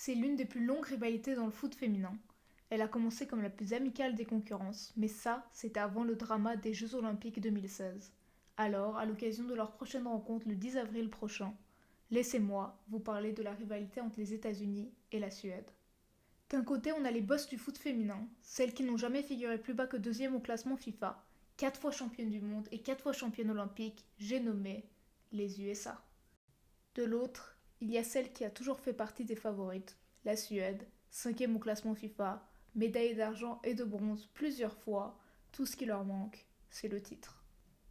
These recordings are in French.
C'est l'une des plus longues rivalités dans le foot féminin. Elle a commencé comme la plus amicale des concurrences, mais ça, c'était avant le drama des Jeux Olympiques 2016. Alors, à l'occasion de leur prochaine rencontre le 10 avril prochain, laissez-moi vous parler de la rivalité entre les États-Unis et la Suède. D'un côté, on a les boss du foot féminin, celles qui n'ont jamais figuré plus bas que deuxième au classement FIFA, 4 fois championnes du monde et 4 fois championnes olympiques, j'ai nommé les USA. De l'autre, il y a celle qui a toujours fait partie des favorites, la Suède, cinquième au classement FIFA, médaillée d'argent et de bronze plusieurs fois, tout ce qui leur manque, c'est le titre.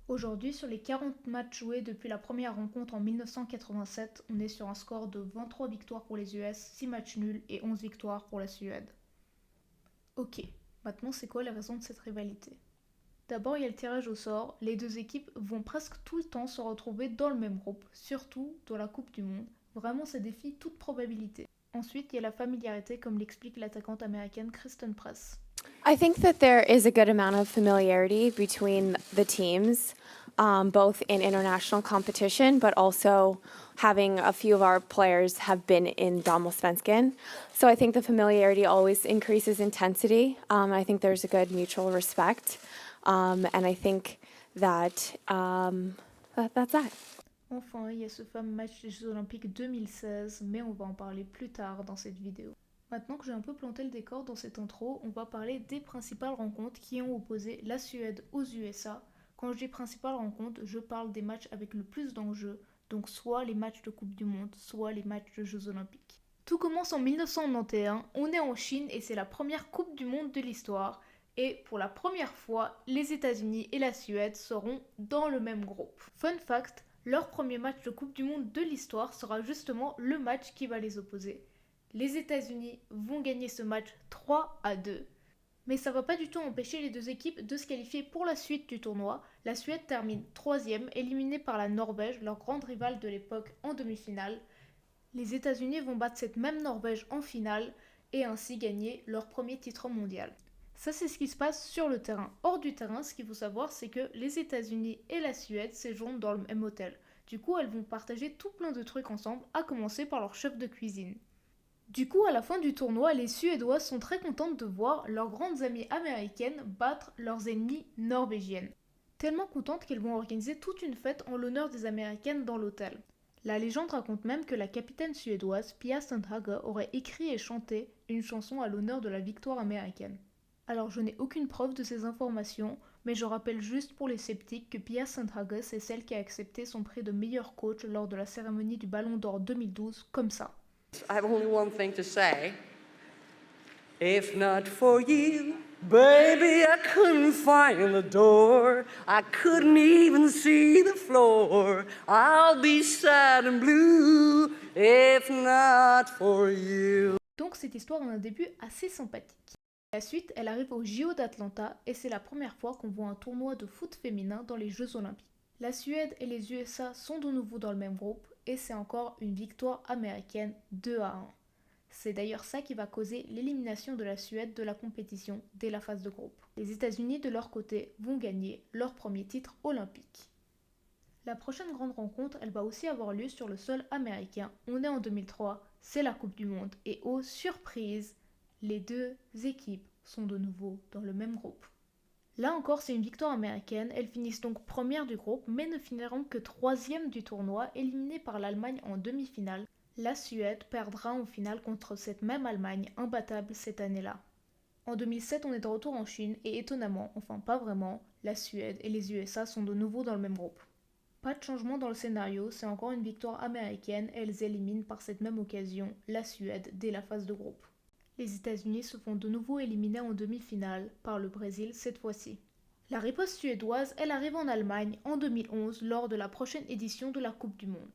Aujourd'hui, sur les 40 matchs joués depuis la première rencontre en 1987, on est sur un score de 23 victoires pour les US, 6 matchs nuls et 11 victoires pour la Suède. Ok, maintenant c'est quoi les raisons de cette rivalité? D'abord, il y a le tirage au sort. Les deux équipes vont presque tout le temps se retrouver dans le même groupe, surtout dans la Coupe du Monde. Vraiment, ça défie toute probabilité. Ensuite, il y a la familiarité, comme l'explique l'attaquante américaine Kristen Press. I think that there is a good amount of familiarity between the teams, both in international competition, but also having a few of our players have been in Damallsvenskan. So I think the familiarity always increases intensity. I think there's a good mutual respect, and I think that that's that. Enfin, il y a ce fameux match des Jeux Olympiques 2016, mais on va en parler plus tard dans cette vidéo. Maintenant que j'ai un peu planté le décor dans cette intro, on va parler des principales rencontres qui ont opposé la Suède aux USA. Quand je dis principales rencontres, je parle des matchs avec le plus d'enjeux, donc soit les matchs de Coupe du Monde, soit les matchs de Jeux Olympiques. Tout commence en 1991, on est en Chine et c'est la première Coupe du Monde de l'histoire. Et pour la première fois, les États-Unis et la Suède seront dans le même groupe. Fun fact, leur premier match de Coupe du Monde de l'histoire sera justement le match qui va les opposer. Les États-Unis vont gagner ce match 3-2. Mais ça ne va pas du tout empêcher les deux équipes de se qualifier pour la suite du tournoi. La Suède termine 3e, éliminée par la Norvège, leur grande rivale de l'époque, en demi-finale. Les États-Unis vont battre cette même Norvège en finale et ainsi gagner leur premier titre mondial. Ça, c'est ce qui se passe sur le terrain. Hors du terrain, ce qu'il faut savoir, c'est que les États-Unis et la Suède séjournent dans le même hôtel. Du coup, elles vont partager tout plein de trucs ensemble, à commencer par leur chef de cuisine. Du coup, à la fin du tournoi, les Suédoises sont très contentes de voir leurs grandes amies américaines battre leurs ennemies norvégiennes. Tellement contentes qu'elles vont organiser toute une fête en l'honneur des Américaines dans l'hôtel. La légende raconte même que la capitaine suédoise Pia Sundhage aurait écrit et chanté une chanson à l'honneur de la victoire américaine. Alors je n'ai aucune preuve de ces informations, mais je rappelle juste pour les sceptiques que Pia Sundhage c'est celle qui a accepté son prix de meilleur coach lors de la cérémonie du Ballon d'Or 2012, comme ça. I have only one thing to say. If not for you, baby, I couldn't find the door. I couldn't even see the floor. I'll be sad and blue if not for you. Donc cette histoire a un début assez sympathique. La suite, elle arrive au JO d'Atlanta et c'est la première fois qu'on voit un tournoi de foot féminin dans les Jeux Olympiques. La Suède et les USA sont de nouveau dans le même groupe et c'est encore une victoire américaine 2-1. C'est d'ailleurs ça qui va causer l'élimination de la Suède de la compétition dès la phase de groupe. Les États-Unis de leur côté vont gagner leur premier titre olympique. La prochaine grande rencontre, elle va aussi avoir lieu sur le sol américain. On est en 2003, c'est la Coupe du Monde et oh surprise, les deux équipes sont de nouveau dans le même groupe. Là encore, c'est une victoire américaine. Elles finissent donc première du groupe, mais ne finiront que troisième du tournoi, éliminées par l'Allemagne en demi-finale. La Suède perdra en finale contre cette même Allemagne, imbattable cette année-là. En 2007, on est de retour en Chine et étonnamment, enfin pas vraiment, la Suède et les USA sont de nouveau dans le même groupe. Pas de changement dans le scénario, c'est encore une victoire américaine et elles éliminent par cette même occasion la Suède dès la phase de groupe. Les États-Unis se font de nouveau éliminer en demi-finale par le Brésil cette fois-ci. La riposte suédoise, elle arrive en Allemagne en 2011 lors de la prochaine édition de la Coupe du Monde.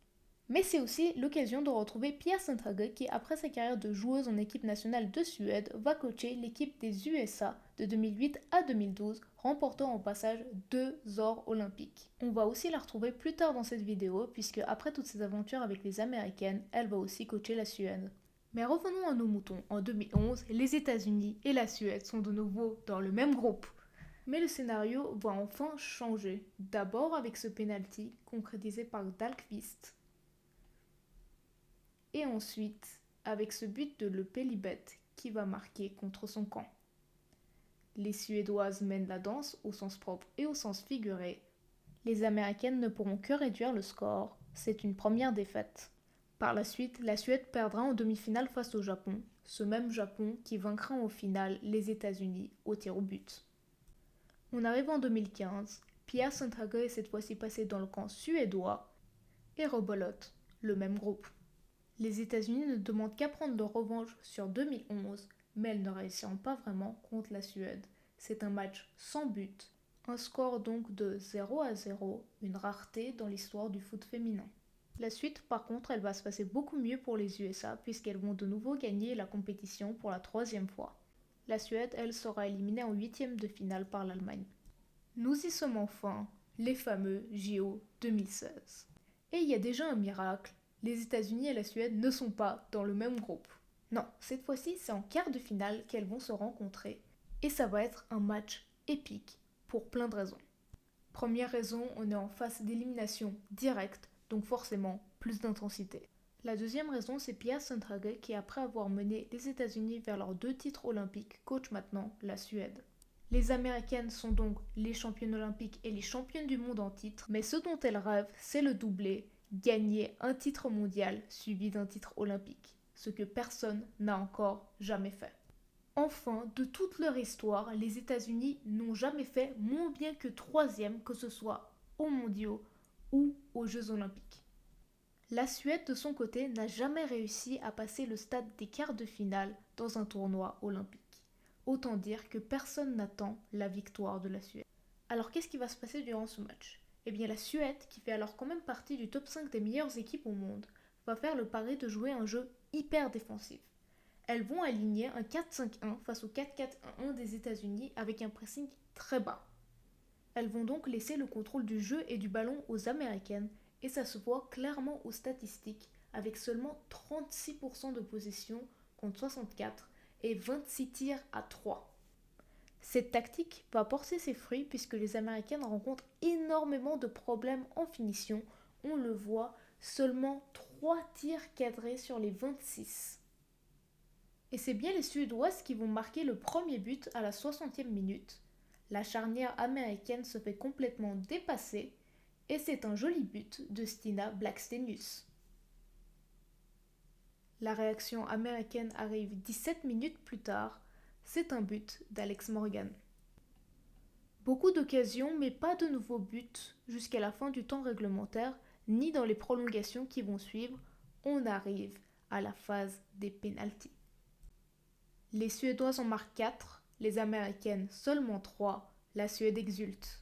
Mais c'est aussi l'occasion de retrouver Pia Sundhage qui, après sa carrière de joueuse en équipe nationale de Suède, va coacher l'équipe des USA de 2008 à 2012, remportant au passage 2 ors olympiques. On va aussi la retrouver plus tard dans cette vidéo, puisque après toutes ses aventures avec les Américaines, elle va aussi coacher la Suède. Mais revenons à nos moutons. En 2011, les États-Unis et la Suède sont de nouveau dans le même groupe. Mais le scénario va enfin changer. D'abord avec ce penalty concrétisé par Dahlqvist. Et ensuite avec ce but de Le Pelibet qui va marquer contre son camp. Les Suédoises mènent la danse au sens propre et au sens figuré. Les Américaines ne pourront que réduire le score, c'est une première défaite. Par la suite, la Suède perdra en demi-finale face au Japon, ce même Japon qui vaincra en finale les États-Unis au tir au but. On arrive en 2015, Pia Sundhage est cette fois-ci passée dans le camp suédois et rebelote le même groupe. Les États-Unis ne demandent qu'à prendre leur revanche sur 2011, mais elles ne réussiront pas vraiment contre la Suède. C'est un match sans but, un score donc de 0-0, une rareté dans l'histoire du foot féminin. La suite, par contre, elle va se passer beaucoup mieux pour les USA puisqu'elles vont de nouveau gagner la compétition pour la 3e fois. La Suède, elle, sera éliminée en 8e de finale par l'Allemagne. Nous y sommes enfin, les fameux JO 2016. Et il y a déjà un miracle, les États-Unis et la Suède ne sont pas dans le même groupe. Non, cette fois-ci, c'est en quart de finale qu'elles vont se rencontrer. Et ça va être un match épique, pour plein de raisons. Première raison, on est en phase d'élimination directe, donc forcément plus d'intensité. La deuxième raison, c'est Pia Sundhage qui, après avoir mené les États-Unis vers leurs 2 titres olympiques, coach maintenant la Suède. Les Américaines sont donc les championnes olympiques et les championnes du monde en titre, mais ce dont elles rêvent, c'est le doublé, gagner un titre mondial suivi d'un titre olympique, ce que personne n'a encore jamais fait. Enfin, de toute leur histoire, les États-Unis n'ont jamais fait moins bien que 3e, que ce soit aux mondiaux ou aux Jeux olympiques. La Suède, de son côté, n'a jamais réussi à passer le stade des quarts de finale dans un tournoi olympique. Autant dire que personne n'attend la victoire de la Suède. Alors qu'est-ce qui va se passer durant ce match ? Eh bien la Suède, qui fait alors quand même partie du top 5 des meilleures équipes au monde, va faire le pari de jouer un jeu hyper défensif. Elles vont aligner un 4-5-1 face au 4-4-1-1 des États-Unis avec un pressing très bas. Elles vont donc laisser le contrôle du jeu et du ballon aux Américaines et ça se voit clairement aux statistiques avec seulement 36% de possession contre 64 et 26 tirs à 3. Cette tactique va porter ses fruits puisque les Américaines rencontrent énormément de problèmes en finition. On le voit, seulement 3 tirs cadrés sur les 26. Et c'est bien les Suédoises qui vont marquer le premier but à la 60e minute. La charnière américaine se fait complètement dépasser et c'est un joli but de Stina Blackstenius. La réaction américaine arrive 17 minutes plus tard, c'est un but d'Alex Morgan. Beaucoup d'occasions mais pas de nouveaux buts jusqu'à la fin du temps réglementaire ni dans les prolongations qui vont suivre, on arrive à la phase des pénaltys. Les Suédoises en marquent 4, les Américaines seulement 3, la Suède exulte.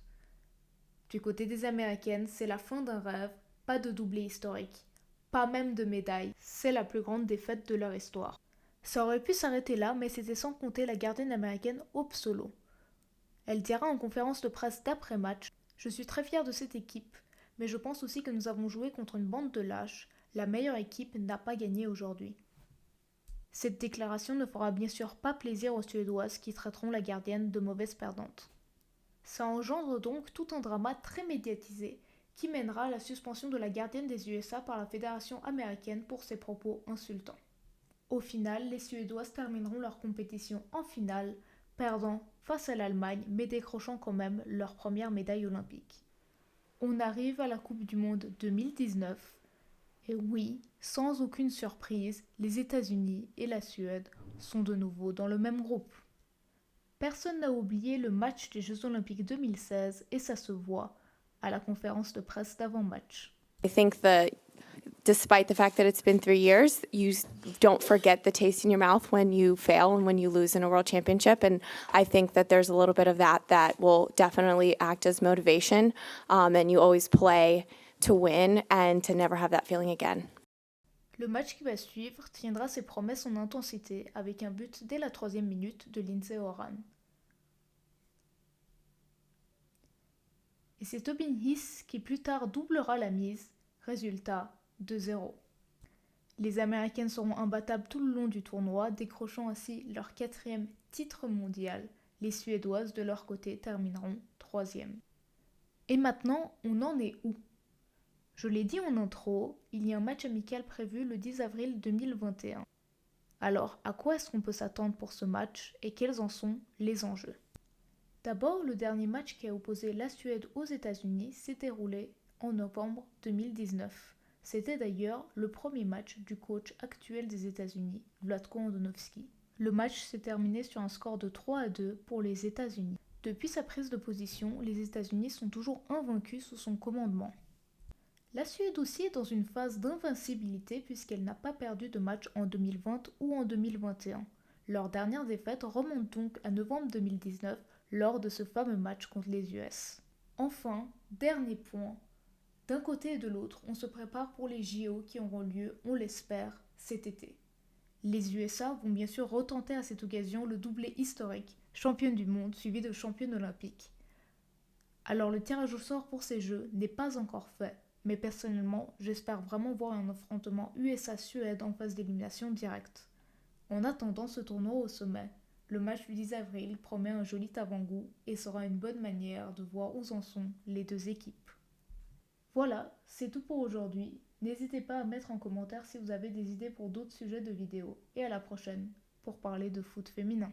Du côté des Américaines, c'est la fin d'un rêve, pas de doublé historique, pas même de médaille, c'est la plus grande défaite de leur histoire. Ça aurait pu s'arrêter là, mais c'était sans compter la gardienne américaine Hope Solo. Elle dira en conférence de presse d'après-match « Je suis très fière de cette équipe, mais je pense aussi que nous avons joué contre une bande de lâches, la meilleure équipe n'a pas gagné aujourd'hui. » Cette déclaration ne fera bien sûr pas plaisir aux Suédoises qui traiteront la gardienne de mauvaise perdante. Ça engendre donc tout un drama très médiatisé qui mènera à la suspension de la gardienne des USA par la fédération américaine pour ses propos insultants. Au final, les Suédoises termineront leur compétition en finale, perdant face à l'Allemagne mais décrochant quand même leur première médaille olympique. On arrive à la Coupe du Monde 2019 et oui, sans aucune surprise, les États-Unis et la Suède sont de nouveau dans le même groupe. Personne n'a oublié le match des Jeux Olympiques 2016 et ça se voit à la conférence de presse d'avant-match. I think that despite the fact that it's been 3 years, you don't forget the taste in your mouth when you fail and when you lose in a world championship. And I think that there's a little bit of that will definitely act as motivation. And you always play to win and to never have that feeling again. Le match qui va suivre tiendra ses promesses en intensité avec un but dès la 3e minute de Lindsey Horan. Et c'est Tobin Hiss qui plus tard doublera la mise, résultat 2-0. Les Américaines seront imbattables tout le long du tournoi, décrochant ainsi leur 4e titre mondial. Les Suédoises de leur côté termineront 3e. Et maintenant, on en est où ? Je l'ai dit en intro, il y a un match amical prévu le 10 avril 2021. Alors, à quoi est-ce qu'on peut s'attendre pour ce match et quels en sont les enjeux? D'abord, le dernier match qui a opposé la Suède aux États-Unis s'est déroulé en novembre 2019. C'était d'ailleurs le premier match du coach actuel des États-Unis, Vlatko Andonovski. Le match s'est terminé sur un score de 3-2 pour les États-Unis. Depuis sa prise de position, les États-Unis sont toujours invaincus sous son commandement. La Suède aussi est dans une phase d'invincibilité puisqu'elle n'a pas perdu de match en 2020 ou en 2021. Leur dernière défaite remonte donc à novembre 2019 lors de ce fameux match contre les US. Enfin, dernier point, d'un côté et de l'autre, on se prépare pour les JO qui auront lieu, on l'espère, cet été. Les USA vont bien sûr retenter à cette occasion le doublé historique, championne du monde suivi de championne olympique. Alors le tirage au sort pour ces jeux n'est pas encore fait, mais personnellement, j'espère vraiment voir un affrontement USA-Suède en phase d'élimination directe. En attendant ce tournoi au sommet, le match du 10 avril promet un joli avant-goût et sera une bonne manière de voir où en sont les deux équipes. Voilà, c'est tout pour aujourd'hui. N'hésitez pas à mettre en commentaire si vous avez des idées pour d'autres sujets de vidéos. Et à la prochaine pour parler de foot féminin.